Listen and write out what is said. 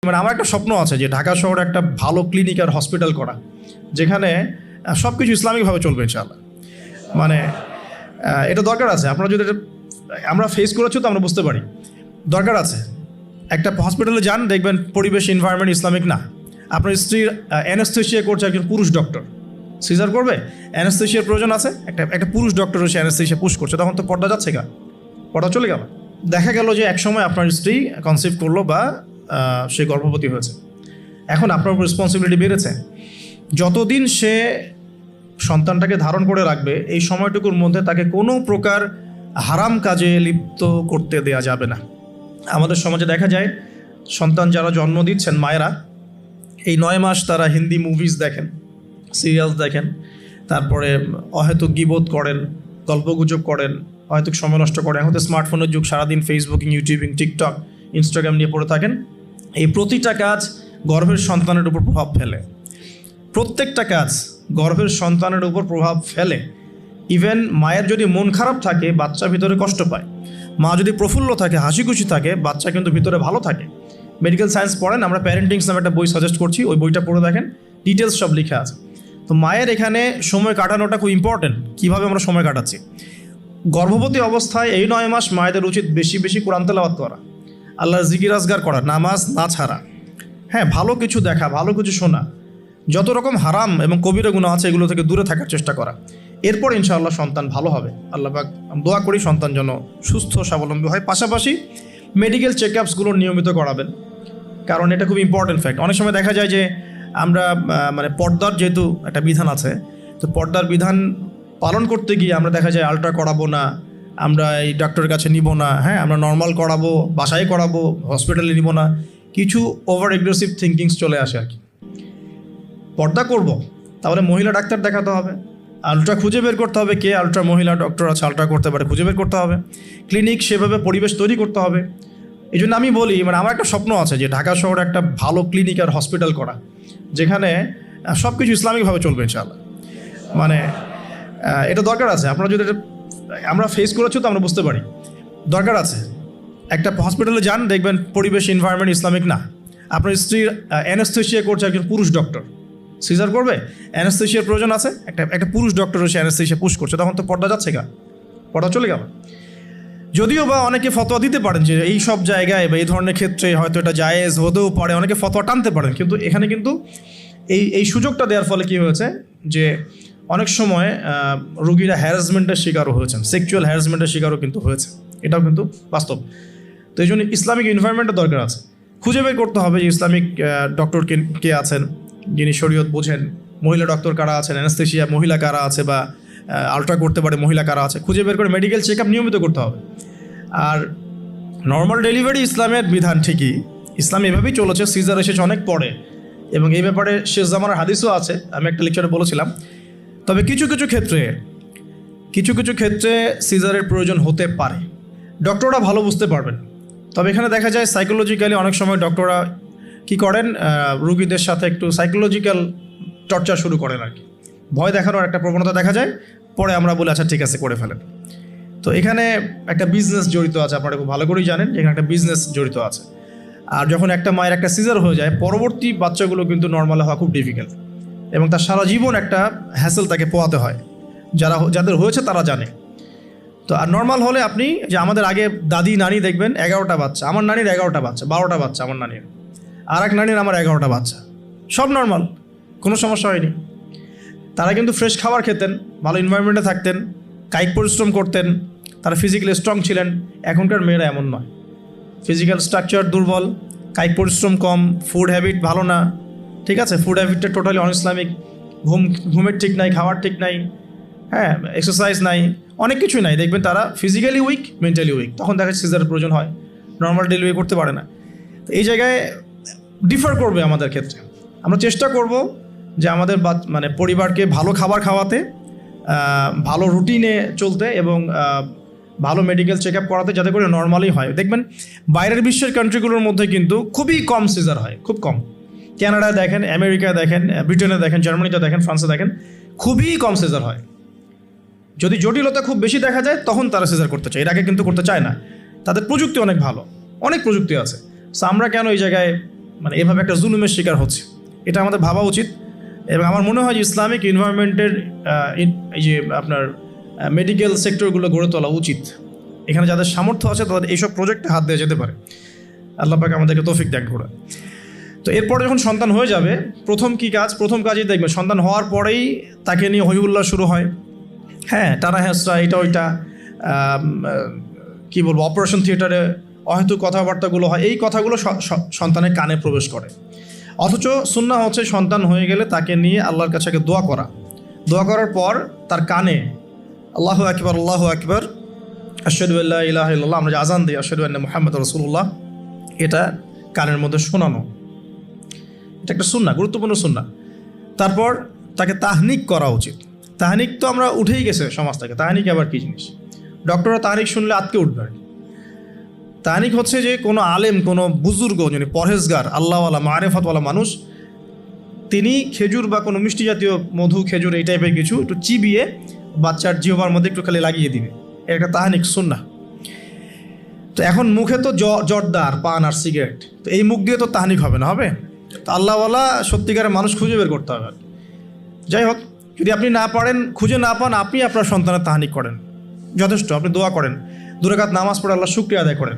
মানে আমার একটা স্বপ্ন আছে যে ঢাকা শহরে একটা ভালো ক্লিনিক আর হসপিটাল করা, যেখানে সব কিছু ইসলামিকভাবে চলবে ইনশাআল্লাহ। মানে এটা দরকার আছে। আপনারা যদি আমরা ফেস করেছি তো আমরা বুঝতে পারি দরকার আছে। একটা হসপিটালে যান, দেখবেন পরিবেশ এনভায়রনমেন্ট ইসলামিক না। আপনার স্ত্রী অ্যানেস্থেশিয়া করছে, একজন পুরুষ ডক্টর সিজার করবে, অ্যানেস্থেশিয়ার প্রয়োজন আছে, একটা পুরুষ ডক্টর এসে অ্যানেস্থেশিয়া পুশ করছে, তখন তো পর্দা যাচ্ছে গা, পর্দা চলে গেল। দেখা গেল যে এক সময় আপনার স্ত্রী কনসিভ করলো বা সে গর্ভবতী হয়েছে, এখন আপনার উপর রেসপন্সিবিলিটি বেড়েছে। যতদিন সে সন্তানটাকে ধারণ করে রাখবে, এই সময়টুকুর মধ্যে তাকে কোনো প্রকার হারাম কাজে লিপ্ত করতে দেয়া যাবে না। আমাদের সমাজে দেখা যায় সন্তান যারা জন্ম দিচ্ছেন মায়েরা, এই 9 মাস তারা হিন্দি মুভিজ দেখেন, সিরিয়ালস দেখেন, তারপরে অহেতুক গীবত করেন, গল্পগুজব করেন, অহেতুক সময় নষ্ট করেন। এখন তো স্মার্টফোনের যুগ, সারাদিন ফেসবুকিং, ইউটিউবিং, টিকটক, ইনস্টাগ্রাম নিয়ে পড়ে থাকেন। এই প্রতিটা কাজ গর্ভের সন্তানের উপর প্রভাব ফেলে, প্রত্যেকটা কাজ গর্ভের সন্তানের উপর প্রভাব ফেলে। ইভেন মায়ের যদি মন খারাপ থাকে, বাচ্চা ভিতরে কষ্ট পায়। মা যদি প্রফুল্ল থাকে, হাসি খুশি থাকে, বাচ্চা কিন্তু ভিতরে ভালো থাকে। মেডিকেল সায়েন্স পড়েন, আমরা প্যারেন্টিংস নামে একটা বই সাজেস্ট করছি, ওই বইটা পড়ে দেখেন, ডিটেলস সব লেখা আছে। তো মায়ের এখানে সময় কাটানোটা খুব ইম্পর্টেন্ট। কীভাবে আমরা সময় কাটাচ্ছি গর্ভবতী অবস্থায়? এই 9 মাস মায়েদের উচিত বেশি বেশি কোরআন তেলাওয়াত করা, আল্লাহর জিকির আজগার করা, নামাজ না ছাড়া, হ্যাঁ, ভালো কিছু দেখা, ভালো কিছু শোনা, যত রকম হারাম এবং কবিরা গুনাহ আছে এগুলো থেকে দূরে থাকার চেষ্টা করা। এরপর ইনশাআল্লাহ সন্তান ভালো হবে। আল্লাহ পাক দোয়া করি সন্তান যেন সুস্থ স্বাবলম্বী হয়। পাশাপাশি মেডিকেল চেকআপসগুলো নিয়মিত করাবেন, কারণ এটা খুব ইম্পর্টেন্ট ফ্যাক্ট। অনেক সময় দেখা যায় যে আমরা মানে পর্দার যেহেতু একটা বিধান আছে, তো পর্দার বিধান পালন করতে গিয়ে আমরা দেখা যায় আলট্রা করাবো না, আমরা এই ডাক্তারের কাছে নিব না, হ্যাঁ, আমরা নর্মাল করাবো, বাসায় করাবো, হসপিটালে নিব না, কিছু ওভার এগ্রেসিভ থিঙ্কিংস চলে আসে আর কি। পর্দা করব, তাহলে মহিলা ডাক্তার দেখাতে হবে, আলট্রা খুঁজে বের করতে হবে, কে আলট্রা মহিলা ডক্টর আছে আলট্রা করতে পারে, খুঁজে বের করতে হবে, ক্লিনিক সেভাবে পরিবেশ তৈরি করতে হবে। এই জন্য আমি বলি, মানে আমার একটা স্বপ্ন আছে যে ঢাকা শহরে একটা ভালো ক্লিনিক আর হসপিটাল করা, যেখানে সব কিছু ইসলামিকভাবে চলবে ইনশাআল্লাহ। মানে এটা দরকার আছে। আপনারা যদি আমরা ফেস করেছি তো আমরা বুঝতে পারি দরকার আছে। একটা হসপিটালে যান, দেখবেন পরিবেশ এনভায়রনমেন্ট ইসলামিক না। আপনার স্ত্রী অ্যানেস্থেশিয়া করছে, একজন পুরুষ ডক্টর সিজার করবে, অ্যানেস্থেশিয়ার প্রয়োজন আছে, একটা পুরুষ ডক্টর এসে অ্যানেস্থেশিয়া পুশ করছে, তখন তো পর্দা যাচ্ছে গা, পর্দা চলে গেল। যদিও বা অনেকে ফতোয়া দিতে পারেন যে এই সব জায়গায় বা এই ধরনের ক্ষেত্রে হয়তো এটা জায়েজ হতেও পারে, অনেকে ফতোয়া টানতে পারেন, কিন্তু এখানে কিন্তু এই সুযোগটা দেওয়ার ফলে কী হয়েছে যে অনেক সময় রোগীরা হ্যারাসমেন্টের শিকারও হয়েছেন, সেক্সুয়াল হ্যারাসমেন্টের শিকারও কিন্তু হয়েছে, এটাও কিন্তু বাস্তব। তো এই জন্য ইসলামিক এনভায়রনমেন্টের দরকার আছে। খুঁজে বের করতে হবে যে ইসলামিক ডক্টর কে আছেন, যিনি শরীয়ত বোঝেন, মহিলা ডক্টর কারা আছেন, অ্যানেস্থেশিয়া মহিলা কারা আছে, বা আলট্রা করতে পারে মহিলা কারা আছে, খুঁজে বের করে মেডিকেল চেক আপ নিয়মিত করতে হবে। আর নর্মাল ডেলিভারি ইসলামের বিধান ঠিকই, ইসলাম এভাবেই চলেছে, সিজার এসেছে অনেক পরে, এবং এই ব্যাপারে শেষ জামানার হাদিসও আছে, আমি একটা লেকচারে বলেছিলাম। তবে কিছু কিছু ক্ষেত্রে সিজারের প্রয়োজন হতে পারে, ডক্টররা ভালো বুঝতে পারবেন। তবে এখানে দেখা যায় সাইকোলজিক্যালি অনেক সময় ডক্টররা কী করেন, রুগীদের সাথে একটু সাইকোলজিক্যাল টর্চার শুরু করেন আর কি, ভয় দেখানোর একটা প্রবণতা দেখা যায়। পরে আমরা বলি আচ্ছা ঠিক আছে করে ফেলেন। তো এখানে একটা বিজনেস জড়িত আছে, আপনারা খুব ভালো করেই জানেন যে এখানে একটা বিজনেস জড়িত আছে। আর যখন একটা মায়ের একটা সিজার হয়ে যায়, পরবর্তী বাচ্চাগুলো কিন্তু নর্মাল হওয়া খুব ডিফিকাল্ট, এবং তার সারা জীবন একটা হ্যাসেল তাকে পোয়াতে হয়। যাদের হয়েছে তারা জানে। তো আর নর্মাল হলে আপনি যে আমাদের আগে দাদি নানি দেখবেন 11টা বাচ্চা, আমার নানির 11টা বাচ্চা, 12টা বাচ্চা আমার নানির, আর এক নানির আমার 11টা বাচ্চা, সব নর্মাল, কোনো সমস্যা হয়নি। তারা কিন্তু ফ্রেশ খাবার খেতেন, ভালো এনভায়রনমেন্টে থাকতেন, কায়িক পরিশ্রম করতেন, তারা ফিজিক্যালি স্ট্রং ছিলেন। এখনকার মেয়েরা এমন নয়, ফিজিক্যাল স্ট্রাকচার দুর্বল, কায়িক পরিশ্রম কম, ফুড হ্যাবিট ভালো না, ঠিক আছে, ফুড হ্যাবিটটা টোটালি অনইসলামিক, ঘুমের ঠিক নাই, খাওয়ার ঠিক নাই, হ্যাঁ, এক্সারসাইজ নাই, অনেক কিছুই নাই। দেখবেন তারা ফিজিক্যালি উইক, মেন্টালি উইক, তখন দেখা যাচ্ছে সিজারের প্রয়োজন হয়, নর্মাল ডেলিভারি করতে পারে না। তো এই জায়গায় ডিফার করবে আমাদের ক্ষেত্রে। আমরা চেষ্টা করব যে আমাদের মানে পরিবারকে ভালো খাবার খাওয়াতে, ভালো রুটিনে চলতে, এবং ভালো মেডিকেল চেক আপ করাতে, যাতে করে নর্মালি হয়। দেখবেন বাইরের বিশ্বের কান্ট্রিগুলোর মধ্যে কিন্তু খুবই কম সিজার হয়, খুব কম। কানাডায় দেখেন, আমেরিকায় দেখেন, ব্রিটেনে দেখেন, জার্মানিতে দেখেন, ফ্রান্সে দেখেন, খুবই কম সিজার হয়। যদি জটিলতা খুব বেশি দেখা যায় তখন তারা সিজার করতে চায়, এর আগে কিন্তু করতে চায় না। তাদের প্রযুক্তি অনেক ভালো, অনেক প্রযুক্তি আছে। সো আমরা কেন এই জায়গায় মানে এভাবে একটা জুলুমের শিকার হচ্ছে। এটা আমাদের ভাবা উচিত। এবং আমার মনে হয় যে ইসলামিক এনভায়রনমেন্টের এই যে আপনার মেডিকেল সেক্টরগুলো গড়ে তোলা উচিত। এখানে যাদের সামর্থ্য আছে তাদের এইসব প্রজেক্টে হাত দেওয়া যেতে পারে। আল্লাহ পাক আমাদেরকে তৌফিক দান করুন। তো এরপরে যখন সন্তান হয়ে যাবে, প্রথম কাজই দেখবে সন্তান হওয়ার পরেই তাকে নিয়ে হইহুল্লাহ শুরু হয়। হ্যাঁ, টানা হেঁচড়া, এটা ওইটা, কী বলবো, অপারেশন থিয়েটারে অহেতুক কথাবার্তাগুলো হয়। এই কথাগুলো সন্তানের কানে প্রবেশ করে। অথচ সুন্নাহ হচ্ছে সন্তান হয়ে গেলে তাকে নিয়ে আল্লাহর কাছে দোয়া করার পর তার কানে আল্লাহু আকবার আশহাদু আল্লা ইলাহা ইল্লাল্লাহ, আমরা যে আজান দিই আশহাদু আন্না মুহাম্মাদুর রাসূলুল্লাহ, এটা কানের মধ্যে শোনানো। এটা একটা সুন্নাহ, গুরুত্বপূর্ণ সুন্নাহ। তারপর তাকে তাহনিক করা উচিত। তাহনিক তো আমরা উঠেই গেছে সমাজ থেকে। তাহনিক আবার কী জিনিস? ডক্টররা তাহনিক শুনলে আটকে উঠবে। তাহনিক হচ্ছে যে কোনো আলেম, কোনো বুজুর্গ, যিনি পরহেজগার, আল্লাহওয়ালা, মারেফতওয়ালা মানুষ, তিনি খেজুর বা কোনো মিষ্টি জাতীয় মধু, খেজুর, এই টাইপের কিছু একটু চিবিয়ে বাচ্চার জিহ্বার মধ্যে একটু খালি লাগিয়ে দিবে। এটা তাহনিক সুন্নাহ। তো এখন মুখে তো জর্দা আর পান আর সিগারেট, তো এই মুখ দিয়ে তো তাহনিক হবে না, হবে তো আল্লাহওয়ালা সত্যিকারের মানুষ খুঁজে বের করতে হবে। যাই হোক, যদি আপনি না পারেন, খুঁজে না পান, আপনি আপনার সন্তানের তাহনিক করেন, যথেষ্ট। আপনি দোয়া করেন, 2 রাকাত নামাজ পড়ে আল্লাহ শুকরিয়া আদায় করেন।